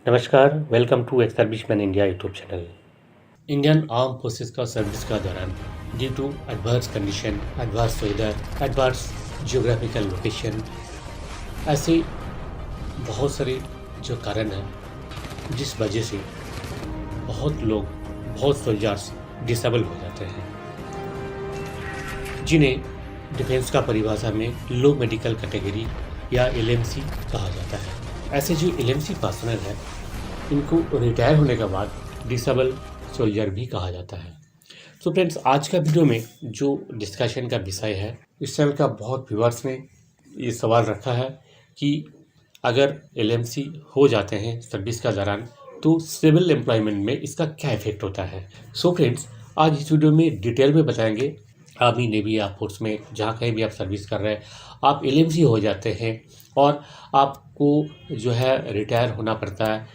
नमस्कार, welcome to ex serviceman India YouTube channel. Indian arm forces का service का दौरान due to adverse condition, adverse weather, adverse geographical location, ऐसे बहुत सारे जो कारण हैं जिस वजह से बहुत लोग, बहुत सोल्जर्स डिसेबल हो जाते हैं, जिन्हें डिफेंस का परिभाषा में लो मेडिकल कैटेगरी या एलएमसी कहा जाता है। ऐसे जो एलएमसी पर्सनल है, इनको रिटायर होने के बाद डिसेबल सोल्जर भी कहा जाता है। सो फ्रेंड्स, आज का वीडियो में जो डिस्कशन का विषय है, इस चैनल का बहुत व्यूअर्स ने ये सवाल रखा है कि अगर एलएमसी हो जाते हैं सर्विस का दौरान तो सिविल एम्प्लॉयमेंट में इसका क्या इफेक्ट होता है। सो फ्रेंड्स, आज इस वीडियो में डिटेल में बताएंगे। आर्मी, नेवी या फोर्स में जहाँ कहीं भी आप सर्विस कर रहे हैं, आप एलएमसी हो जाते हैं और आपको जो है रिटायर होना पड़ता है,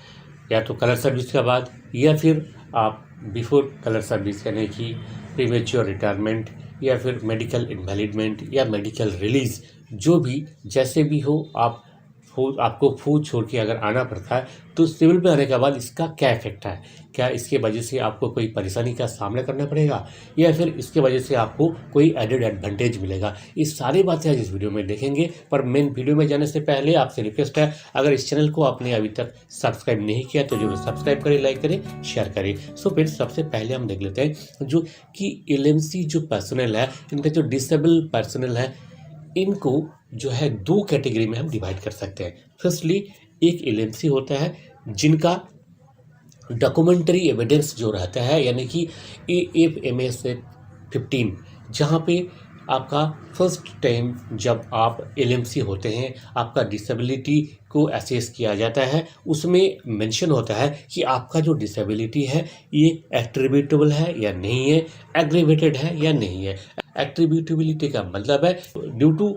या तो कलर सर्विस के बाद या फिर आप बिफोर कलर सर्विस, यानी कि प्रीमेच्योर रिटायरमेंट या फिर मेडिकल इनवैलिडमेंट या मेडिकल रिलीज़, जो भी जैसे भी हो आपको फौज छोड़ के अगर आना पड़ता है तो सिविल में आने के बाद इसका क्या इफेक्ट है। क्या इसके वजह से आपको कोई परेशानी का सामना करना पड़ेगा या फिर इसके वजह से आपको कोई एडेड एडवांटेज मिलेगा, ये सारी बातें आज इस वीडियो में देखेंगे। पर मेन वीडियो में जाने से पहले आपसे रिक्वेस्ट है, अगर इस चैनल को आपने अभी तक सब्सक्राइब नहीं किया तो जरूर सब्सक्राइब करें, लाइक करें, शेयर करें। सो फिर सबसे पहले हम देख लेते हैं जो कि एलएमसी जो पर्सनल है, इनका जो डिसेबल पर्सनल है, इनको जो है दो कैटेगरी में हम डिवाइड कर सकते हैं। फर्स्टली, एक एलएमसी होता है जिनका डॉक्यूमेंट्री एविडेंस जो रहता है, यानी कि AFMS 15, जहाँ पे आपका फर्स्ट टाइम जब आप एलएमसी होते हैं, आपका डिसेबिलिटी को असेस किया जाता है। उसमें मेंशन होता है कि आपका जो डिसेबिलिटी है ये एट्रीब्यूटेबल है या नहीं है, एग्रीवेटेड है या नहीं है। एट्रीब्यूटेबिलिटी का मतलब है due to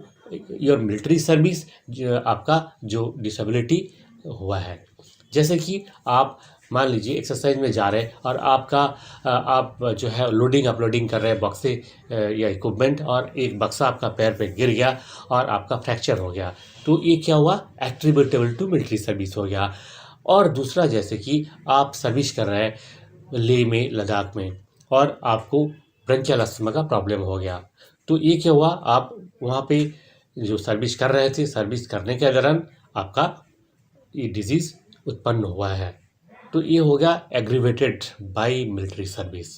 your military service आपका जो डिसेबिलिटी हुआ है। जैसे कि आप मान लीजिए एक्सरसाइज में जा रहे हैं और आप जो है लोडिंग अपलोडिंग कर रहे हैं बक्से या इक्विपमेंट, और एक बक्सा आपका पैर पे गिर गया और आपका फ्रैक्चर हो गया, तो ये क्या हुआ, एट्रीब्यूटेबल टू मिलिट्री सर्विस हो गया। और दूसरा, जैसे कि आप सर्विस कर रहे हैं लेह में, लद्दाख में, और आपको ब्रंचियल अस्थमा का प्रॉब्लम हो गया, तो ये क्या हुआ, आप वहाँ पे जो सर्विस कर रहे थे, सर्विस करने के दौरान आपका ये डिजीज़ उत्पन्न हुआ है, तो ये हो गया एग्रीवेटेड बाय मिलिट्री सर्विस।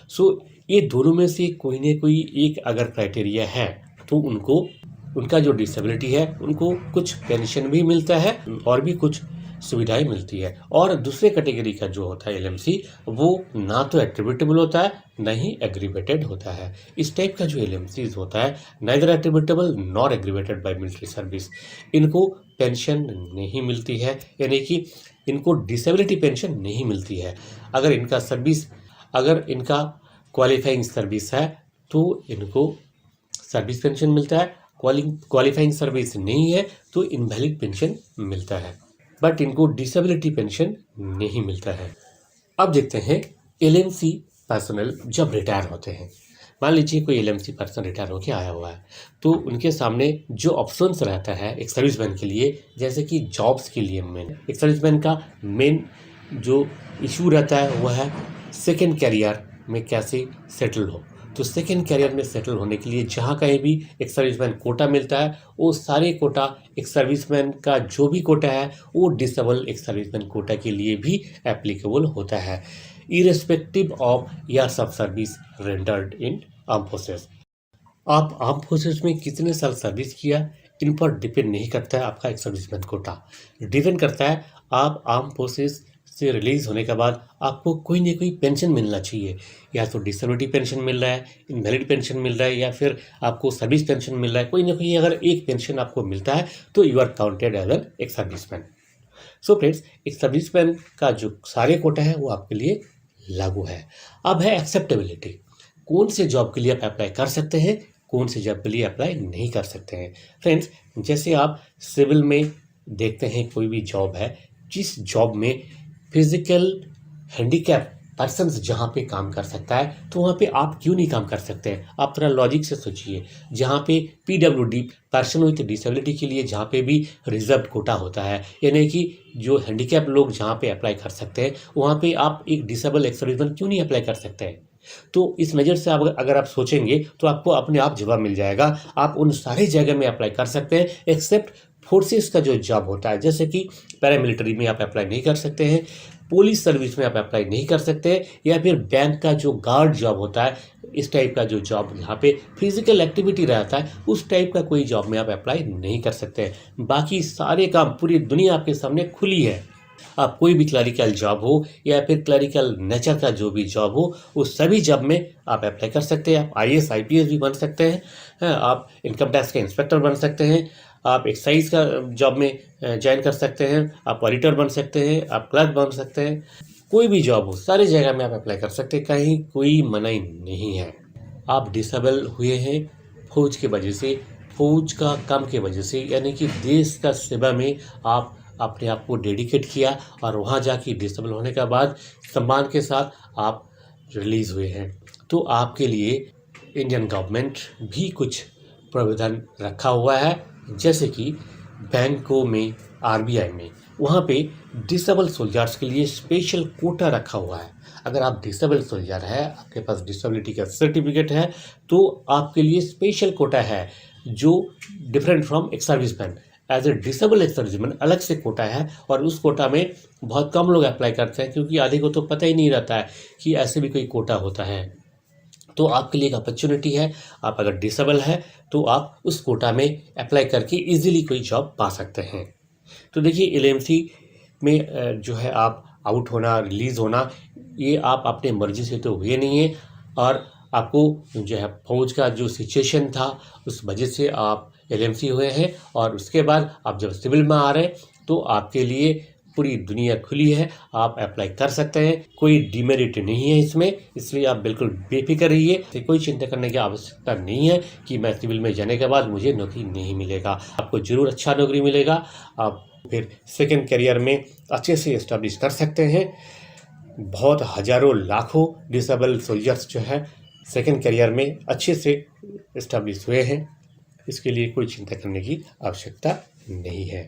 सो ये दोनों में से कोई ना कोई एक अगर क्राइटेरिया है तो उनका जो डिसेबिलिटी है, उनको कुछ पेंशन भी मिलता है और भी कुछ सुविधाएं मिलती है। और दूसरे कैटेगरी का जो होता है एलएमसी, वो ना तो एट्रीब्यूटेबल होता है ना ही एग्रीवेटेड होता है। इस टाइप का जो एलएमसी होता है, neither attributable nor aggravated by military service, इनको पेंशन नहीं मिलती है, यानी कि इनको डिसेबिलिटी पेंशन नहीं मिलती है। अगर इनका क्वालिफाइंग सर्विस है तो इनको सर्विस पेंशन मिलता है, क्वालिफाइंग सर्विस नहीं है तो इनवैलिड पेंशन मिलता है, बट इनको डिसेबिलिटी पेंशन नहीं मिलता है। अब देखते हैं एलएमसी पर्सनल जब रिटायर होते हैं। मान लीजिए कोई एलएमसी पर्सन रिटायर होकर आया हुआ है, तो उनके सामने जो ऑप्शंस रहता है एक सर्विसमैन के लिए, जैसे कि जॉब्स के लिए एक सर्विसमैन का मेन जो इशू रहता है वह है सेकेंड कैरियर में कैसे सेटल हो। तो सेकेंड कैरियर में सेटल होने के लिए जहाँ कहीं भी एक सर्विसमैन कोटा मिलता है, वो सारे कोटा एक सर्विसमैन का जो भी कोटा है वो डिसेबल एक सर्विसमैन कोटा के लिए भी एप्लीकेबल होता है, irrespective of years of service rendered in arm forces. आप आर्म फोर्सेस में कितने साल सर्विस किया, इन पर डिपेंड नहीं करता है आपका एक सर्विसमैन कोटा। डिपेंड करता है आप आर्म फोर्सेस से रिलीज़ होने के बाद आपको कोई ना कोई पेंशन मिलना चाहिए, या तो डिसेबिलिटी पेंशन मिल रहा है, इनवैलिड पेंशन मिल रहा है, या फिर आपको सर्विस पेंशन मिल रहा है। कोई ना कोई अगर एक पेंशन आपको मिलता है तो you are counted as an ex serviceman. So friends, एक सर्विसमैन का जो सारे कोटा है वो आपके लिए लागू है। अब है एक्सेप्टेबिलिटी, कौन से जॉब के लिए आप अप्लाई कर सकते हैं, कौन से जॉब के लिए अप्लाई नहीं कर सकते हैं। फ्रेंड्स, जैसे आप सिविल में देखते हैं कोई भी जॉब है, जिस जॉब में फिजिकल हैंडीकैप पर्सन जहाँ पे काम कर सकता है तो वहाँ पे आप क्यों नहीं काम कर सकते हैं? आप थोड़ा लॉजिक से सोचिए। जहाँ पे PWD पर्सन विथ डिसेबिलिटी के लिए जहाँ पे भी रिजर्व कोटा होता है, यानी कि जो हैंडीकैप लोग जहाँ पे अप्लाई कर सकते हैं वहाँ पे आप एक डिसेबल एक्स सर्विसमैन क्यों नहीं अप्लाई कर सकते हैं? तो इस नज़र से आप अगर आप सोचेंगे तो आपको अपने आप जवाब मिल जाएगा। आप उन सारी जगह में अप्लाई कर सकते हैं एक्सेप्ट फोर्सेस का जो जॉब होता है, जैसे कि पैरामिलिट्री में आप अप्लाई नहीं कर सकते हैं, पुलिस सर्विस में आप अप्लाई नहीं कर सकते, या फिर बैंक का जो गार्ड जॉब होता है, इस टाइप का जो जॉब जहाँ पे फिजिकल एक्टिविटी रहता है उस टाइप का कोई जॉब में आप अप्लाई नहीं कर सकते हैं। बाकी सारे काम, पूरी दुनिया आपके सामने खुली है। आप कोई भी क्लरिकल जॉब हो या फिर क्लरिकल नेचर का जो भी जॉब हो, उस सभी जॉब में आप अप्लाई कर सकते हैं। आप IAS IPS भी बन सकते हैं, आप इनकम टैक्स के इंस्पेक्टर बन सकते हैं, आप एक्साइज का जॉब में ज्वाइन कर सकते हैं, आप ऑडिटर बन सकते हैं, आप क्लर्क बन सकते हैं। कोई भी जॉब हो सारी जगह में आप अप्लाई कर सकते हैं, कहीं कोई मनाही नहीं है। आप डिसेबल हुए हैं फौज की वजह से, फौज का काम की वजह से, यानी कि देश का सेवा में आप अपने आप को डेडिकेट किया और वहाँ जाके डिसेबल होने के बाद सम्मान के साथ आप रिलीज़ हुए हैं। तो आपके लिए इंडियन गवर्नमेंट भी कुछ प्रावधान रखा हुआ है, जैसे कि बैंकों में, RBI में, वहाँ पे डिसेबल सोल्जर्स के लिए स्पेशल कोटा रखा हुआ है। अगर आप डिसेबल सोल्जर है, आपके पास डिसेबिलिटी का सर्टिफिकेट है, तो आपके लिए स्पेशल कोटा है जो different from ex serviceman. As a disable ex serviceman अलग से कोटा है और उस कोटा में बहुत कम लोग अप्लाई करते हैं, क्योंकि आधे को तो पता ही नहीं रहता है कि ऐसे भी कोई कोटा होता है। तो आपके लिए एक अपॉर्चुनिटी है, आप अगर डिसेबल है तो आप उस कोटा में अप्लाई करके इजीली कोई जॉब पा सकते हैं। तो देखिए, LMC में जो है आप आउट होना, रिलीज़ होना, ये आप अपने मर्जी से तो हुए नहीं है, और आपको जो है फौज का जो सिचुएशन था उस वजह से आप LMC हुए हैं, और उसके बाद आप जब सिविल में आ रहे हैं तो आपके लिए पूरी दुनिया खुली है, आप अप्लाई कर सकते हैं, कोई डिमेरिट नहीं है इसमें। इसलिए आप बिल्कुल बेफिक्र रहिए, कोई चिंता करने की आवश्यकता नहीं है कि मैं सिविल में जाने के बाद मुझे नौकरी नहीं मिलेगा। आपको ज़रूर अच्छा नौकरी मिलेगा, आप फिर सेकंड करियर में अच्छे से इस्टेब्लिश कर सकते हैं। बहुत हज़ारों लाखों डिसेबल सोल्जर्स जो है सेकंड करियर में अच्छे से इस्टेब्लिश हुए हैं, इसके लिए कोई चिंता करने की आवश्यकता नहीं है।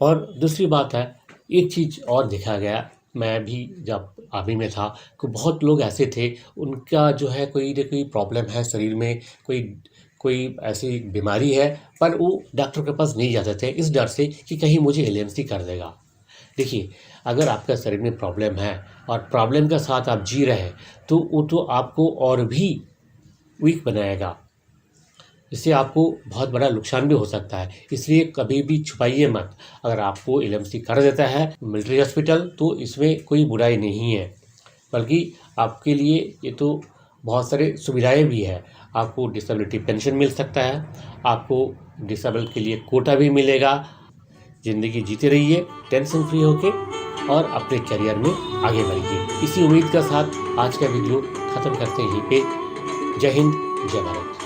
और दूसरी बात है, एक चीज़ और देखा गया, मैं भी जब आर्मी में था तो बहुत लोग ऐसे थे, उनका जो है कोई न कोई प्रॉब्लम है शरीर में, कोई ऐसी बीमारी है, पर वो डॉक्टर के पास नहीं जाते थे इस डर से कि कहीं मुझे LMC कर देगा। देखिए, अगर आपका शरीर में प्रॉब्लम है और प्रॉब्लम के साथ आप जी रहे हैं तो वो तो आपको और भी वीक बनाएगा, इससे आपको बहुत बड़ा नुकसान भी हो सकता है। इसलिए कभी भी छुपाइए मत। अगर आपको LMC कर देता है मिलिट्री हॉस्पिटल तो इसमें कोई बुराई नहीं है, बल्कि आपके लिए ये तो बहुत सारे सुविधाएं भी है। आपको डिसेबिलिटी पेंशन मिल सकता है, आपको डिसेबल के लिए कोटा भी मिलेगा। ज़िंदगी जीते रहिए टेंशन फ्री होके और अपने करियर में आगे बढ़िए। इसी उम्मीद के साथ आज का वीडियो ख़त्म करते हैं यहीं पे। जय हिंद, जय भारत।